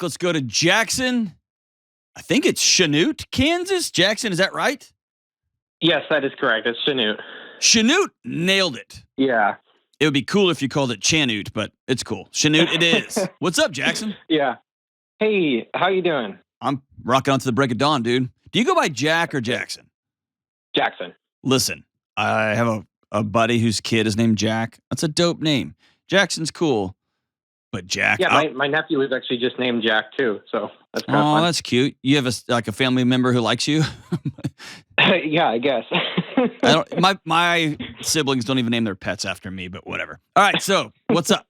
Let's go to Jackson. I think it's Chanute, Kansas. Jackson, is that right? Yes, that is correct. It's Chanute. Chanute nailed it. Yeah. It would be cool if you called it Chanute, but it's cool. Chanute it is. What's up, Jackson? Yeah. Hey, how you doing? I'm rocking on to the break of dawn, dude. Do you go by Jack or Jackson? Jackson. Listen, I have a buddy whose kid is named Jack. That's a dope name. Jackson's cool. But Jack, yeah, my nephew is actually just named Jack too, so that's kind of fun. Oh, that's cute. You have a family member who likes you? Yeah, I guess. My siblings don't even name their pets after me, but whatever. All right, so what's up?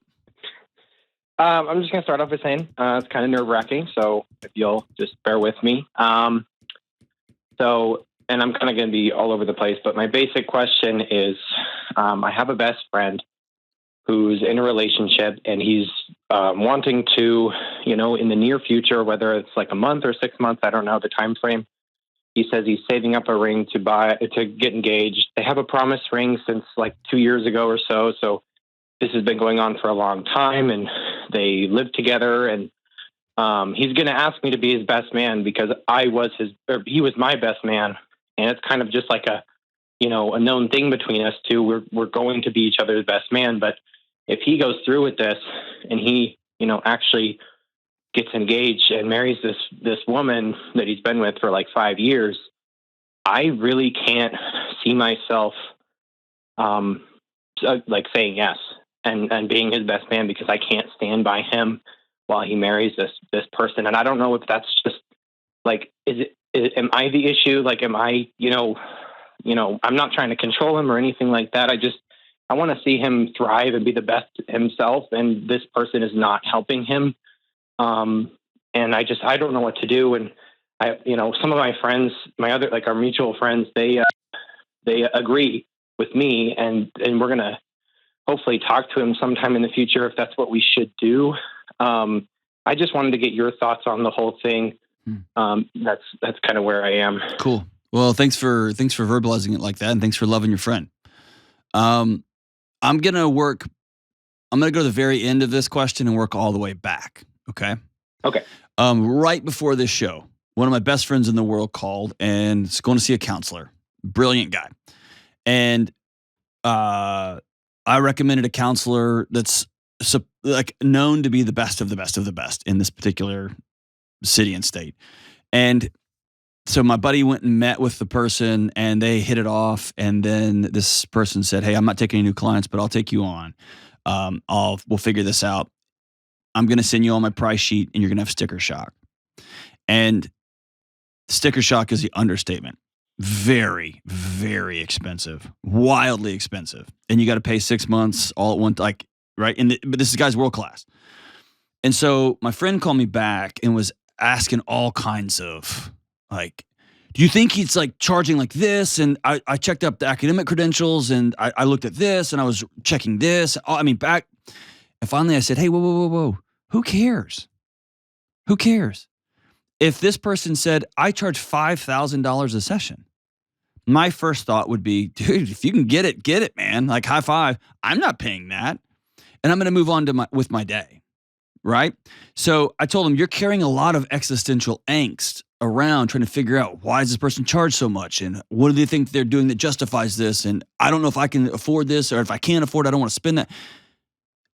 I'm just gonna start off with saying it's kind of nerve-wracking, so if you'll just bear with me. And I'm kind of gonna be all over the place, but my basic question is, I have a best friend who's in a relationship, and he's wanting to, in the near future, whether it's like a month or 6 months, I don't know the time frame. He says he's saving up a ring to get engaged. They have a promise ring since like 2 years ago or so. So this has been going on for a long time, and they live together. And he's going to ask me to be his best man because he was my best man, and it's kind of just like a known thing between us two. We're going to be each other's best man, but if he goes through with this and he, actually gets engaged and marries this woman that he's been with for like 5 years, I really can't see myself like saying yes and being his best man, because I can't stand by him while he marries this person. And I don't know if that's just like, am I the issue? Like, am I, I'm not trying to control him or anything like that. I want to see him thrive and be the best himself. And this person is not helping him. And I don't know what to do. And some of my friends, our mutual friends, they agree with me, and we're going to hopefully talk to him sometime in the future if that's what we should do. I just wanted to get your thoughts on the whole thing. That's kind of where I am. Cool. Well, thanks for verbalizing it like that, and thanks for loving your friend. I'm going to go to the very end of this question and work all the way back. Okay. Okay. Right before this show, one of my best friends in the world called and is going to see a counselor. Brilliant guy. And I recommended a counselor that's like known to be the best of the best of the best in this particular city and state. And so my buddy went and met with the person, and they hit it off. And then this person said, "Hey, I'm not taking any new clients, but I'll take you on. We'll figure this out. I'm going to send you on my price sheet, and you're going to have sticker shock." And sticker shock is the understatement. Very, very expensive, wildly expensive. And you got to pay 6 months all at once, like, right? But this guy's world class. And so my friend called me back and was asking all kinds of, like, do you think he's like charging like this? And I checked up the academic credentials, and I looked at this, and I was checking this. And finally I said, "Hey, whoa. Who cares? Who cares?" If this person said, "I charge $5,000 a session," my first thought would be, dude, if you can get it, man. Like, high five. I'm not paying that. And I'm going to move on with my day. Right? So I told him, you're carrying a lot of existential angst around trying to figure out, why does this person charge so much? And what do they think they're doing that justifies this? And I don't know if I can afford this, or if I can't afford it, I don't want to spend that.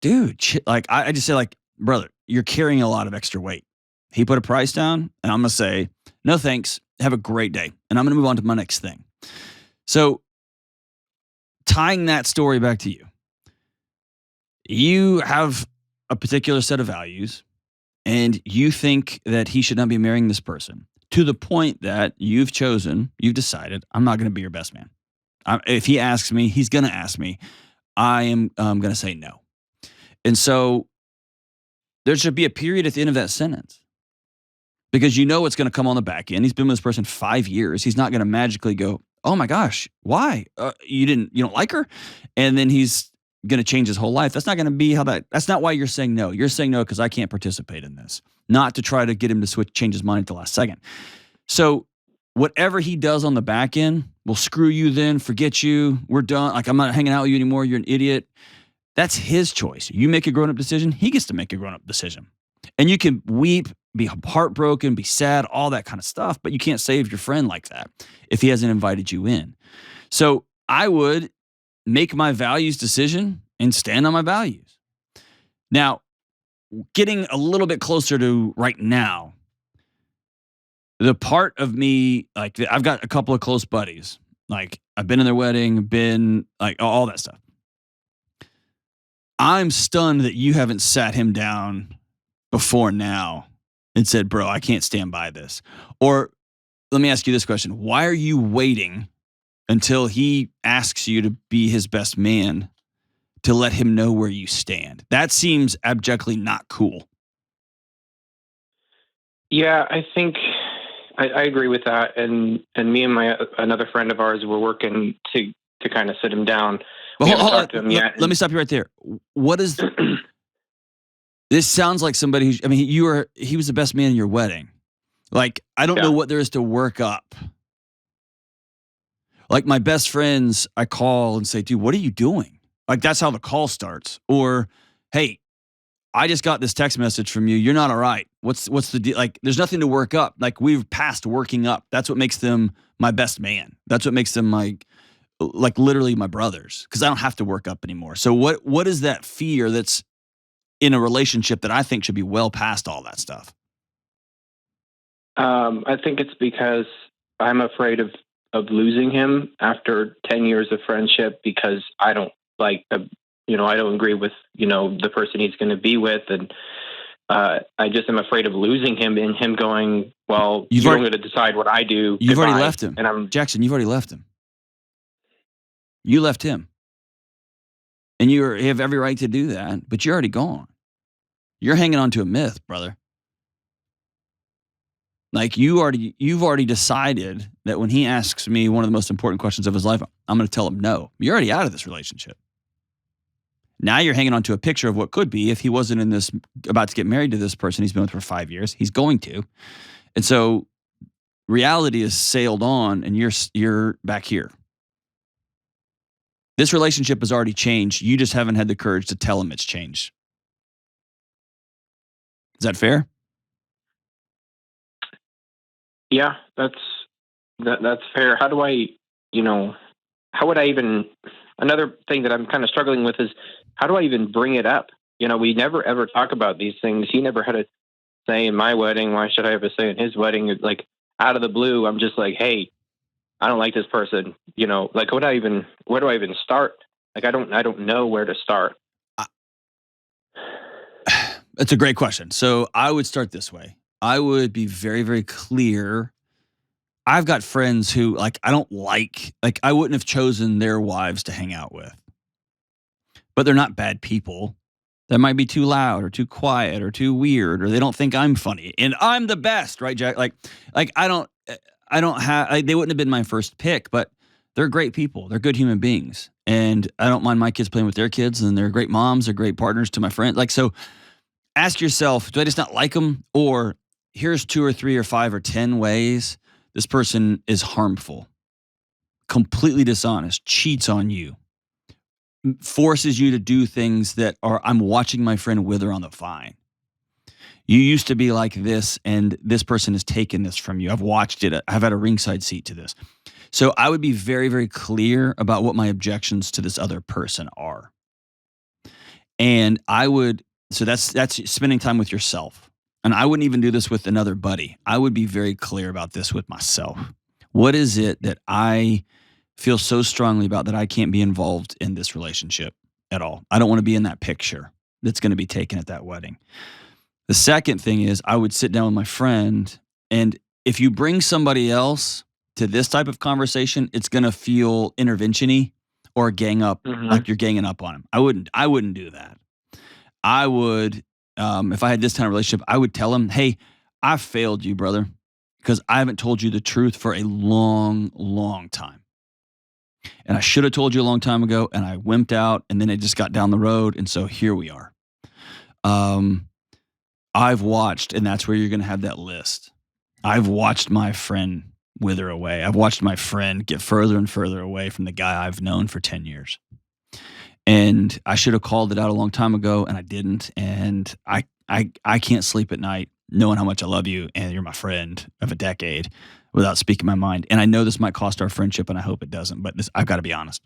Dude, like, I just say, like, brother, you're carrying a lot of extra weight. He put a price down, and I'm going to say, no thanks. Have a great day. And I'm going to move on to my next thing. So tying that story back to you, you have a particular set of values, and you think that he should not be marrying this person, to the point that you've decided, I'm not going to be your best man. If he asks me, he's going to ask me. I am going to say no. And so there should be a period at the end of that sentence, because you know what's going to come on the back end. He's been with this person 5 years. He's not going to magically go, "Oh my gosh, why? You don't like her?" And then he's going to change his whole life. That's not going to be that's not why you're saying no. You're saying no because I can't participate in this, not to try to get him to change his mind at the last second. So whatever he does on the back end will screw you then, forget you. We're done. Like, I'm not hanging out with you anymore. You're an idiot. That's his choice. You make a grown-up decision. He gets to make a grown-up decision. And you can weep be heartbroken, be sad, all that kind of stuff. But you can't save your friend like that if he hasn't invited you in. So I would make my values decision and stand on my values. Now, getting a little bit closer to right now, the part of me, like I've got a couple of close buddies. Like I've been in their wedding, been like all that stuff. I'm stunned that you haven't sat him down before now and said, bro, I can't stand by this. Or let me ask you this question. Why are you waiting until he asks you to be his best man to let him know where you stand? That seems abjectly not cool. Yeah, I think I agree with that. And me and another friend of ours were working to kind of sit him down. But We haven't talked to him yet. let me stop you right there. What is this? Sounds like somebody who, I mean, he was the best man in your wedding. Like, I don't know what there is to work up. Like my best friends, I call and say, dude, what are you doing? Like, that's how the call starts. Or, hey, I just got this text message from you. You're not all right. What's the deal? Like, there's nothing to work up. Like, we've passed working up. That's what makes them my best man. That's what makes them like literally my brothers, because I don't have to work up anymore. So what is that fear that's in a relationship that I think should be well past all that stuff? I think it's because I'm afraid of losing him after 10 years of friendship, because I don't like, I don't agree with, the person he's going to be with. And I just am afraid of losing him and him going, well, you're going to decide what I do. You've already left him. And Jackson, you've already left him. You left him. And you have every right to do that, but you're already gone. You're hanging on to a myth, brother. Like you've already decided that when he asks me one of the most important questions of his life, I'm going to tell him no. You're already out of this relationship. Now you're hanging on to a picture of what could be if he wasn't about to get married to this person he's been with for 5 years. He's going to. And so reality is sailed on and you're back here. This relationship has already changed. You just haven't had the courage to tell him it's changed. Is that fair? Yeah, that's fair. How do I, how would I even, another thing that I'm kind of struggling with is, how do I even bring it up? We never ever talk about these things. He never had a say in my wedding. Why should I have a say in his wedding? Like out of the blue, I'm just like, hey, I don't like this person. Like where do I even start? Like I don't know where to start. That's a great question. So I would start this way. I would be very, very clear. I've got friends who I don't like I wouldn't have chosen their wives to hang out with. But they're not bad people. They might be too loud or too quiet or too weird, or they don't think I'm funny and I'm the best, right, Jack? Like I don't have, they wouldn't have been my first pick, but they're great people. They're good human beings. And I don't mind my kids playing with their kids, and they're great moms. They're great partners to my friends. So ask yourself, do I just not like them? Or here's 2 or 3 or 5 or 10 ways this person is harmful, completely dishonest, cheats on you, forces you to do things that I'm watching my friend wither on the vine. You used to be like this, and this person has taken this from you. I've watched it. I've had a ringside seat to this. So I would be very, very clear about what my objections to this other person are. And so that's spending time with yourself. And I wouldn't even do this with another buddy. I would be very clear about this with myself. What is it that I feel so strongly about that I can't be involved in this relationship at all? I don't want to be in that picture that's going to be taken at that wedding. The second thing is I would sit down with my friend, and if you bring somebody else to this type of conversation, it's going to feel intervention-y or gang up, like you're ganging up on him. I wouldn't do that. I would, if I had this kind of relationship, I would tell him, hey, I failed you, brother, because I haven't told you the truth for a long, long time. And I should have told you a long time ago, and I wimped out, and then it just got down the road, and so here we are. I've watched, and that's where you're going to have that list. I've watched my friend wither away. I've watched my friend get further and further away from the guy I've known for 10 years. And I should have called it out a long time ago, and I didn't. And I can't sleep at night knowing how much I love you and you're my friend of a decade without speaking my mind. And I know this might cost our friendship, and I hope it doesn't, but I've got to be honest.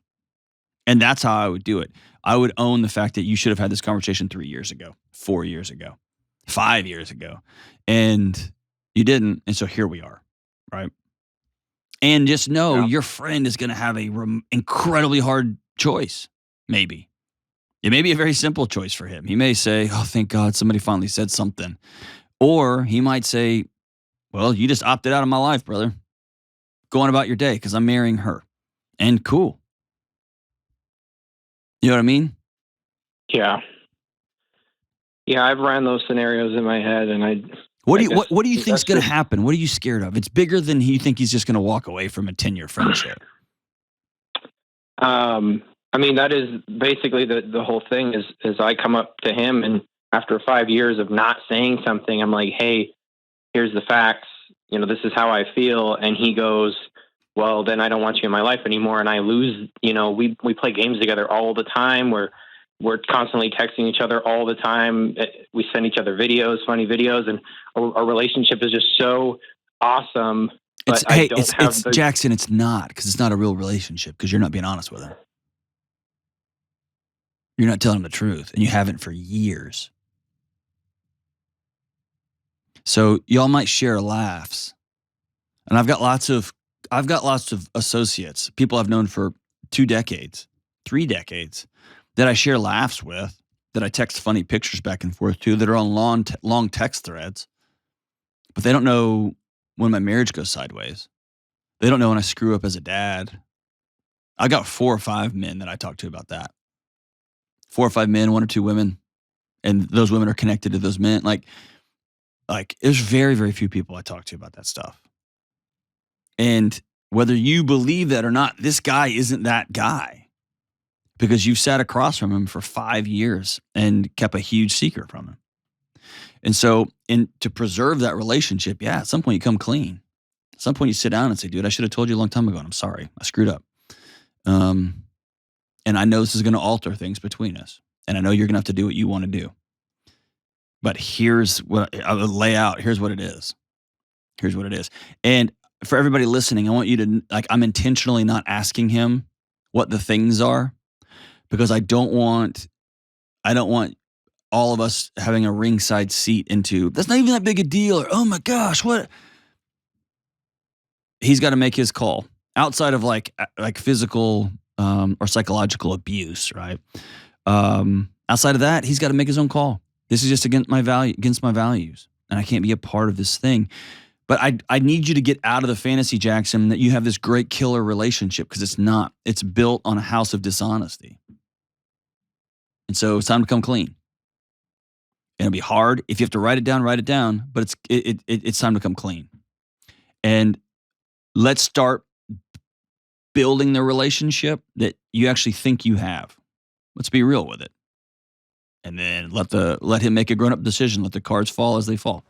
And that's how I would do it. I would own the fact that you should have had this conversation 3 years ago, 4 years ago, 5 years ago, and you didn't. And so here we are, right? And just know your friend is going to have a incredibly hard choice, maybe. It may be a very simple choice for him. He may say, oh, thank God somebody finally said something. Or he might say, well, you just opted out of my life, brother. Go on about your day because I'm marrying her. And cool. You know what I mean? Yeah. Yeah, I've ran those scenarios in my head, and What do you think's going to happen? What are you scared of? It's bigger than you think he's just going to walk away from a 10-year friendship. I mean, that is basically the whole thing is I come up to him, and after 5 years of not saying something, I'm like, hey, here's the facts. This is how I feel. And he goes, well, then I don't want you in my life anymore. And I lose, we play games together all the time. We're constantly texting each other all the time. We send each other videos, funny videos, and our relationship is just so awesome. But Jackson, it's not, because it's not a real relationship, because you're not being honest with him. You're not telling him the truth, and you haven't for years. So y'all might share laughs. And I've got lots of associates, people I've known for 2 decades, 3 decades, that I share laughs with, that I text funny pictures back and forth to, that are on long text threads. But they don't know when my marriage goes sideways. They don't know when I screw up as a dad. I got 4 or 5 men that I talk to about that. 4 or 5 men, 1 or 2 women. And those women are connected to those men. Like there's very, very few people I talk to about that stuff. And whether you believe that or not, this guy isn't that guy, because you've sat across from him for 5 years and kept a huge secret from him. And so to preserve that relationship, at some point you come clean. At some point you sit down and say, dude, I should have told you a long time ago, and I'm sorry. I screwed up. And I know this is going to alter things between us. And I know you're going to have to do what you want to do. But here's what I will lay out. Here's what it is. Here's what it is. And for everybody listening, I want you to, I'm intentionally not asking him what the things are, because I don't want all of us having a ringside seat into, that's not even that big a deal, or, oh my gosh, what? He's got to make his call outside of like physical or psychological abuse, right? Outside of that, he's got to make his own call. This is just against my values, and I can't be a part of this thing. But I need you to get out of the fantasy, Jackson, that you have this great killer relationship, because it's not. It's built on a house of dishonesty. And so it's time to come clean. And it'll be hard. If you have to write it down, but it's time to come clean. And let's start building the relationship that you actually think you have. Let's be real with it. And then let him make a grown-up decision. Let the cards fall as they fall.